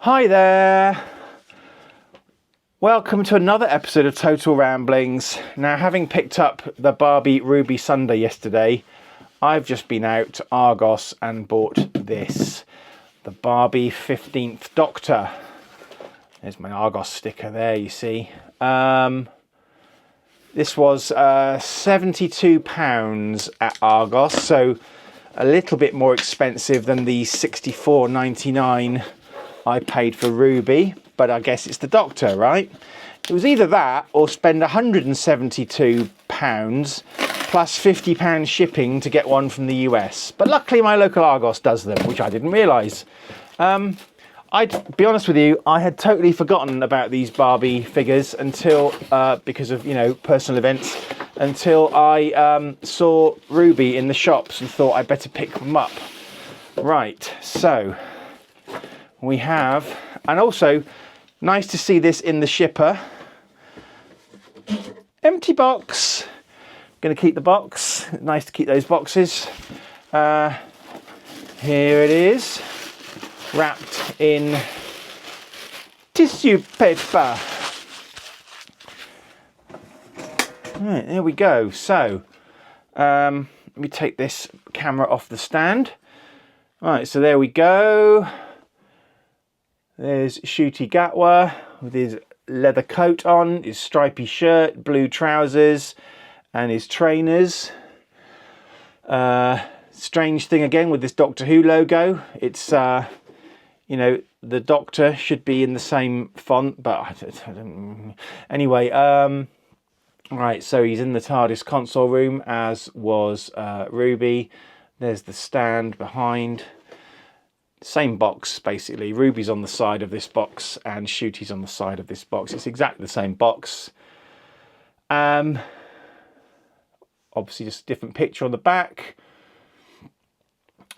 Hi there. Welcome to another episode of Total Ramblings. Now, having picked up the Barbie Ruby Sunday yesterday, I've just been out to Argos and bought this, the Barbie 15th Doctor. There's my Argos sticker there, you see. This was £72 at Argos, so a little bit more expensive than the £64.99 I paid for Ruby, but I guess it's the Doctor, right? It was either that or spend £172 plus £50 shipping to get one from the US. But luckily my local Argos does them, which I didn't realise. I'd be honest with you, I had totally forgotten about these Barbie figures until, because of, personal events, until I saw Ruby in the shops and thought I'd better pick them up. Right, so we have, and also nice to see this in the shipper. Empty box. Going to keep the box. Nice to keep those boxes. Here it is, wrapped in tissue paper. Right, there we go. So let me take this camera off the stand. Right, so there we go. There's Ncuti Gatwa with his leather coat on, his stripy shirt, blue trousers, and his trainers. Strange thing again with this Doctor Who logo. It's, the Doctor should be in the same font, but I don't. Anyway, right, so he's in the TARDIS console room, as was Ruby. There's the stand behind. Same box, basically. Ruby's on the side of this box and Ncuti's on the side of this box. It's exactly the same box. Obviously just a different picture on the back.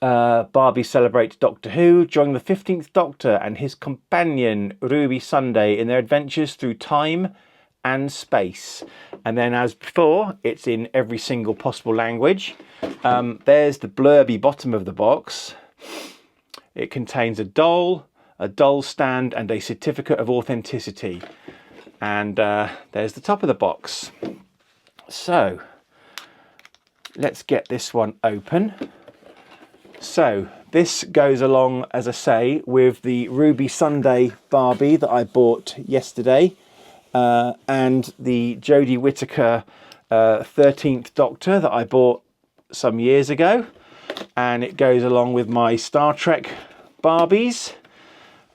Barbie celebrates Doctor Who, joining the 15th Doctor and his companion Ruby Sunday in their adventures through time and space. And then, as before, it's in every single possible language. There's the blurby bottom of the box. It contains a doll stand, and a certificate of authenticity. And there's the top of the box. So let's get this one open. So this goes along, as I say, with the Ruby Sunday Barbie that I bought yesterday, and the Jodie Whittaker 13th Doctor that I bought some years ago. And it goes along with my Star Trek Barbies.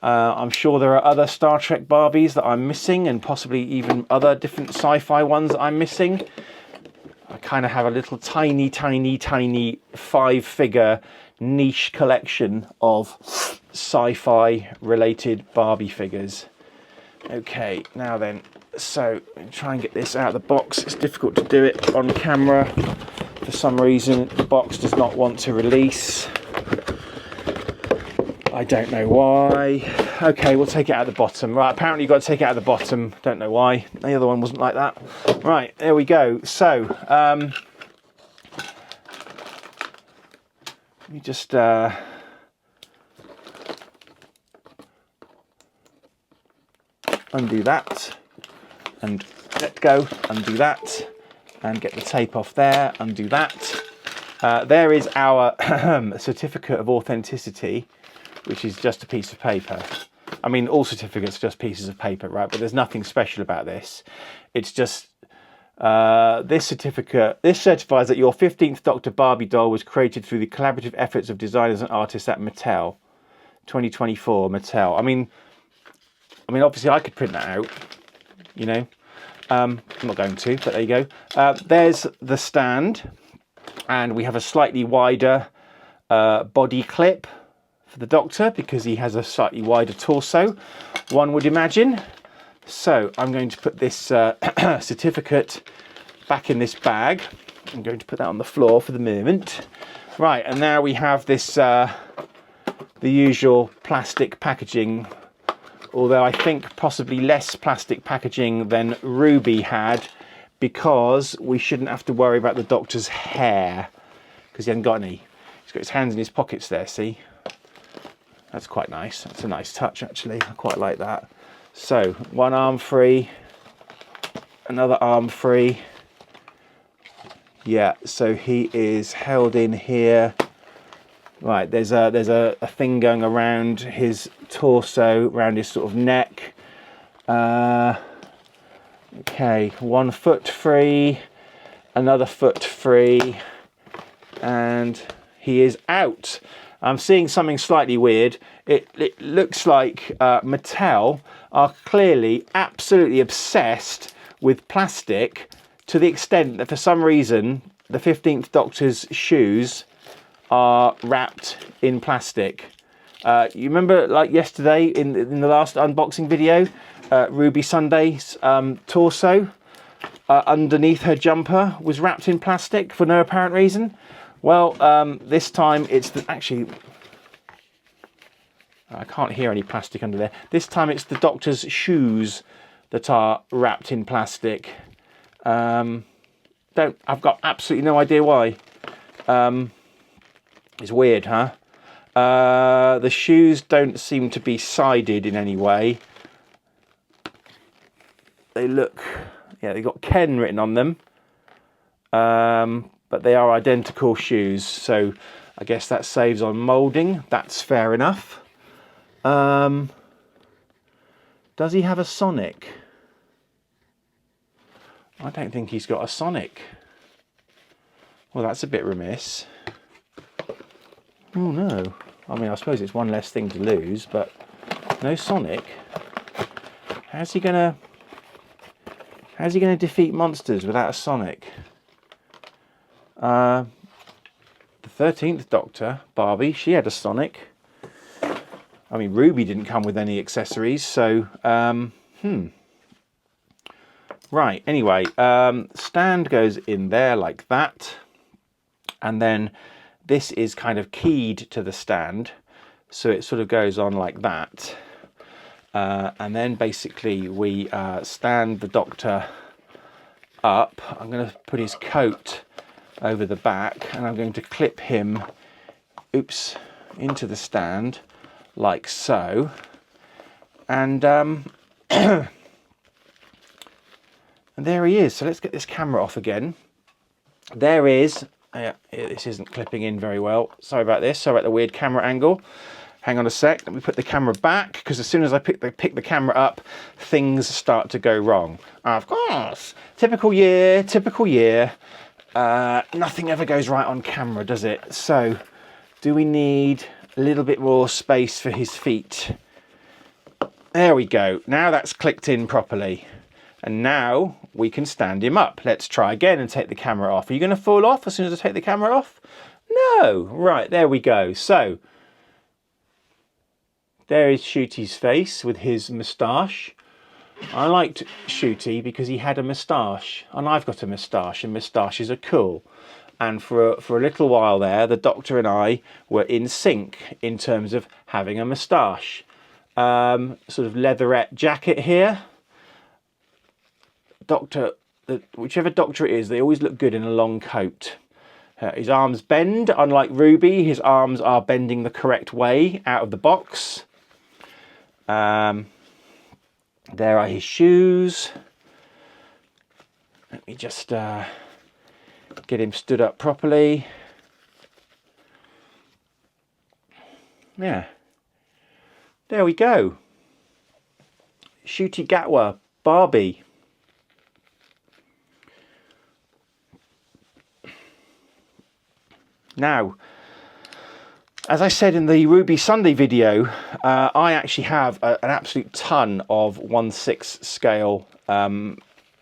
I'm sure there are other Star Trek Barbies that I'm missing, and possibly even other different sci-fi ones that I'm missing. I kind of have a little tiny 5-figure niche collection of sci-fi related Barbie figures. Okay, now then, so try and get this out of the box. It's difficult to do it on camera. For some reason, the box does not want to release. I don't know why. Okay, we'll take it out of the bottom. Right, apparently you've got to take it out of the bottom. Don't know why. The other one wasn't like that. Right, there we go. So, let me just undo that and let go, undo that. And get the tape off there, undo that. There is our certificate of authenticity, which is just a piece of paper. I mean, all certificates are just pieces of paper, right? But there's nothing special about this. It's just this certificate. This certifies that your 15th Doctor Barbie doll was created through the collaborative efforts of designers and artists at Mattel. 2024, Mattel. I mean, obviously I could print that out, I'm not going to, but there you go. There's the stand, and we have a slightly wider body clip for the Doctor because he has a slightly wider torso, one would imagine. So I'm going to put this certificate back in this bag. I'm going to put that on the floor for the moment. Right, and now we have this, the usual plastic packaging, although I think possibly less plastic packaging than Ruby had, because we shouldn't have to worry about the Doctor's hair, because he hasn't got any. He's got his hands in his pockets there, see? That's quite nice. That's a nice touch, actually. I quite like that. So, one arm free, another arm free. Yeah, so he is held in here. Right, there's a thing going around his torso, around his sort of neck. Okay, 1 foot free, another foot free, and he is out. I'm seeing something slightly weird. It looks like Mattel are clearly absolutely obsessed with plastic, to the extent that for some reason the 15th Doctor's shoes are wrapped in plastic. You remember, like yesterday in the last unboxing video, Ruby Sunday's torso underneath her jumper was wrapped in plastic for no apparent reason? Well, this time it's actually, I can't hear any plastic under there. This time it's the Doctor's shoes that are wrapped in plastic. I've got absolutely no idea why. It's weird, huh? The shoes don't seem to be sided in any way. They look, yeah, they've got Ken written on them. But they are identical shoes, so I guess that saves on moulding. That's fair enough. Does he have a Sonic? I don't think he's got a Sonic. Well, that's a bit remiss. Oh no. I mean, I suppose it's one less thing to lose, but no Sonic. How's he gonna defeat monsters without a Sonic? The 13th Doctor, Barbie, she had a Sonic. I mean, Ruby didn't come with any accessories, so right, anyway, stand goes in there like that, and then this is kind of keyed to the stand, so it sort of goes on like that, and then basically we stand the Doctor up. I'm going to put his coat over the back, and I'm going to clip him, into the stand like so, and and there he is. So let's get this camera off again. There is, this isn't clipping in very well. Sorry about this. Sorry about the weird camera angle. Hang on a sec. Let me put the camera back, because as soon as I pick the camera up, things start to go wrong. Of course. Typical year. Typical year. Nothing ever goes right on camera, does it? So, do we need a little bit more space for his feet? There we go. Now that's clicked in properly. And now we can stand him up. Let's try again and take the camera off. Are you going to fall off as soon as I take the camera off? No. Right, there we go. So, there is Shooty's face with his moustache. I liked Shooty because he had a moustache, and I've got a moustache, and moustaches are cool. And for a little while there, the Doctor and I were in sync in terms of having a moustache. Sort of leatherette jacket here. Whichever Doctor it is, they always look good in a long coat. His arms bend, unlike Ruby. His arms are bending the correct way out of the box. There are his shoes. Let me just get him stood up properly. Yeah. There we go. Shooty Gatwa, Barbie. Now, as I said in the Ruby Sunday video, I actually have an absolute ton of 1/6 scale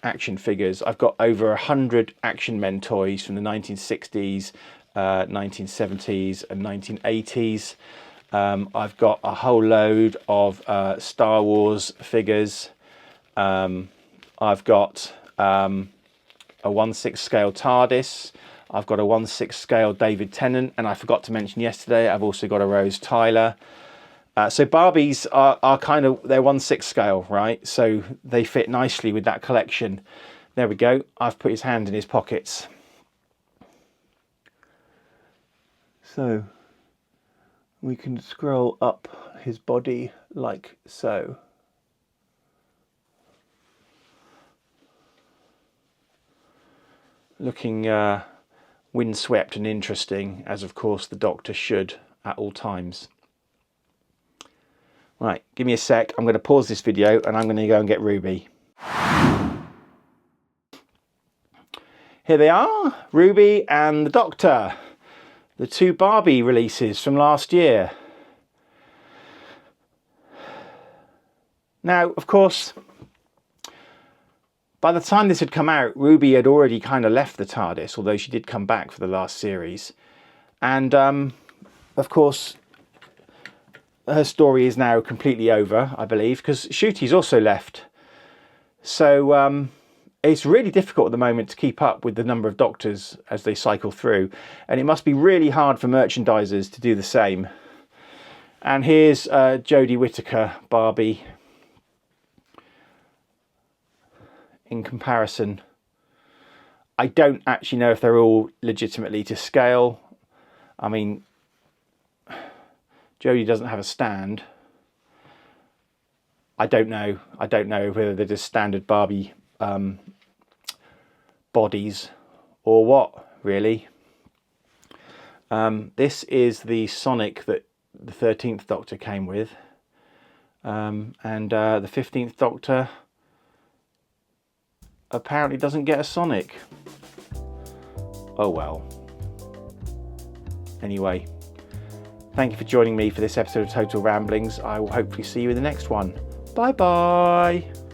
action figures. I've got over 100 Action Men toys from the 1960s, 1970s and 1980s. I've got a whole load of Star Wars figures. I've got a 1/6 scale TARDIS. I've got a 1/6 scale David Tennant, and I forgot to mention yesterday, I've also got a Rose Tyler. So Barbies are kind of, they're 1/6 scale, right? So they fit nicely with that collection. There we go. I've put his hand in his pockets. So We can scroll up his body like so. Looking windswept and interesting, as of course the Doctor should at all times. Right, give me a sec. I'm going to pause this video and I'm going to go and get Ruby. Here they are, Ruby and the Doctor, the two Barbie releases from last year. Now, of course, by the time this had come out, Ruby had already kind of left the TARDIS, although she did come back for the last series. And, of course, her story is now completely over, I believe, because Ncuti's also left. So it's really difficult at the moment to keep up with the number of Doctors as they cycle through. And it must be really hard for merchandisers to do the same. And here's Jodie Whittaker, Barbie. In comparison, I don't actually know if they're all legitimately to scale. I mean, Jodie doesn't have a stand. I don't know whether they're just standard Barbie bodies or what, really. This is the Sonic that the 13th Doctor came with. And the 15th Doctor apparently doesn't get a Sonic. Oh well. Anyway, thank you for joining me for this episode of Total Ramblings. I will hopefully see you in the next one. Bye bye.